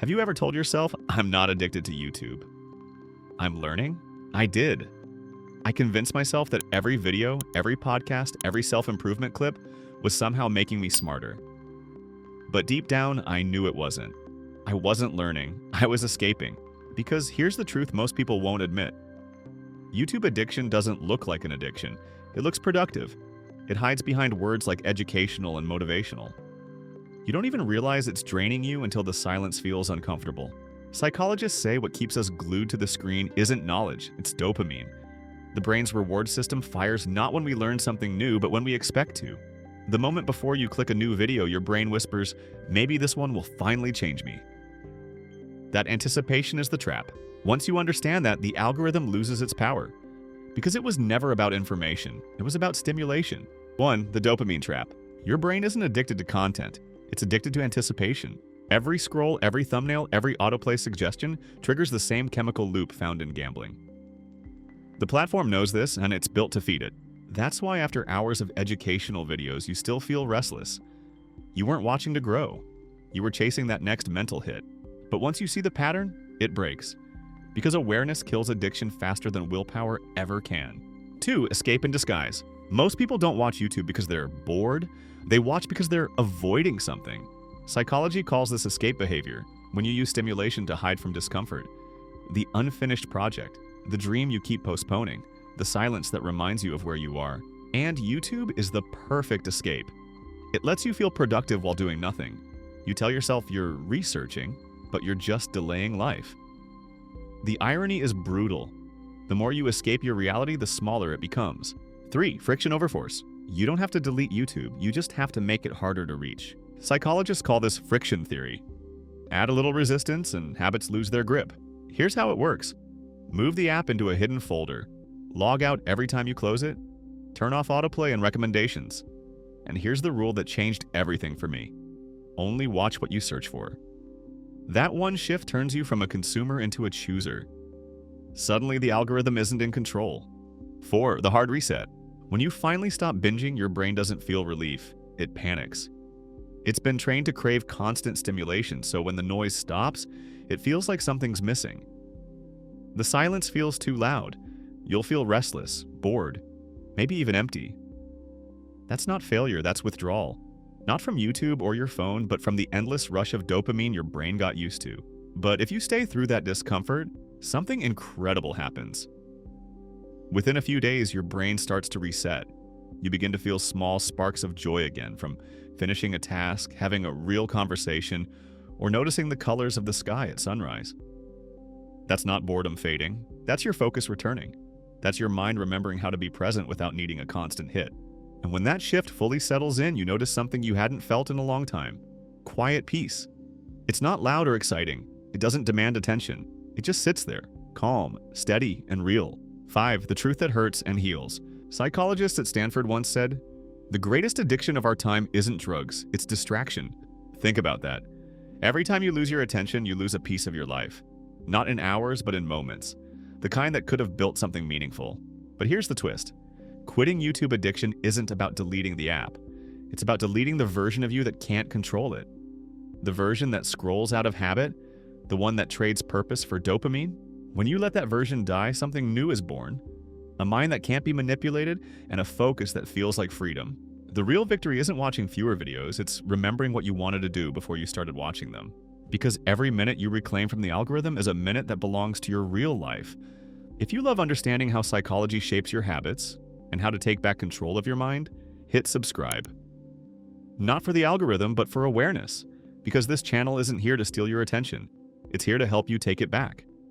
Have you ever told yourself, I'm not addicted to YouTube? I'm learning? I did. I convinced myself that every video, every podcast, every self-improvement clip was somehow making me smarter. But deep down, I knew it wasn't. I wasn't learning. I was escaping. Because here's the truth most people won't admit. YouTube addiction doesn't look like an addiction. It looks productive. It hides behind words like educational and motivational. You don't even realize it's draining you until the silence feels uncomfortable. Psychologists say what keeps us glued to the screen isn't knowledge, it's dopamine. The brain's reward system fires not when we learn something new, but when we expect to. The moment before you click a new video, your brain whispers, maybe this one will finally change me. That anticipation is the trap. Once you understand that, the algorithm loses its power. Because it was never about information, it was about stimulation. 1. The dopamine trap. Your brain isn't addicted to content, it's addicted to anticipation. Every scroll, every thumbnail, every autoplay suggestion triggers the same chemical loop found in gambling. The platform knows this, and it's built to feed it. That's why after hours of educational videos, you still feel restless. You weren't watching to grow. You were chasing that next mental hit. But once you see the pattern, it breaks. Because awareness kills addiction faster than willpower ever can. 2. Escape in disguise. Most people don't watch YouTube because they're bored. They watch because they're avoiding something. Psychology calls this escape behavior, when you use stimulation to hide from discomfort. The unfinished project, the dream you keep postponing, the silence that reminds you of where you are. And YouTube is the perfect escape. It lets you feel productive while doing nothing. You tell yourself you're researching, but you're just delaying life. The irony is brutal. The more you escape your reality, the smaller it becomes. 3. Friction over force. You don't have to delete YouTube, you just have to make it harder to reach. Psychologists call this friction theory. Add a little resistance and habits lose their grip. Here's how it works. Move the app into a hidden folder. Log out every time you close it. Turn off autoplay and recommendations. And here's the rule that changed everything for me. Only watch what you search for. That one shift turns you from a consumer into a chooser. Suddenly, the algorithm isn't in control. 4. The hard reset. When you finally stop binging, your brain doesn't feel relief. It panics. It's been trained to crave constant stimulation, so when the noise stops, it feels like something's missing. The silence feels too loud. You'll feel restless, bored, maybe even empty. That's not failure, that's withdrawal. Not from YouTube or your phone, but from the endless rush of dopamine your brain got used to. But if you stay through that discomfort, something incredible happens. Within a few days, your brain starts to reset. You begin to feel small sparks of joy again, from finishing a task, having a real conversation, or noticing the colors of the sky at sunrise. That's not boredom fading. That's your focus returning. That's your mind remembering how to be present without needing a constant hit. And when that shift fully settles in, you notice something you hadn't felt in a long time. Quiet peace. It's not loud or exciting. It doesn't demand attention. It just sits there, calm, steady, and real. 5. The truth that hurts and heals. Psychologists at Stanford once said, "The greatest addiction of our time isn't drugs, it's distraction." Think about that. Every time you lose your attention, you lose a piece of your life. Not in hours, but in moments. The kind that could have built something meaningful. But here's the twist. Quitting YouTube addiction isn't about deleting the app. It's about deleting the version of you that can't control it. The version that scrolls out of habit, the one that trades purpose for dopamine. When you let that version die, something new is born. A mind that can't be manipulated and a focus that feels like freedom. The real victory isn't watching fewer videos, it's remembering what you wanted to do before you started watching them. Because every minute you reclaim from the algorithm is a minute that belongs to your real life. If you love understanding how psychology shapes your habits and how to take back control of your mind, hit subscribe. Not for the algorithm, but for awareness. Because this channel isn't here to steal your attention. It's here to help you take it back.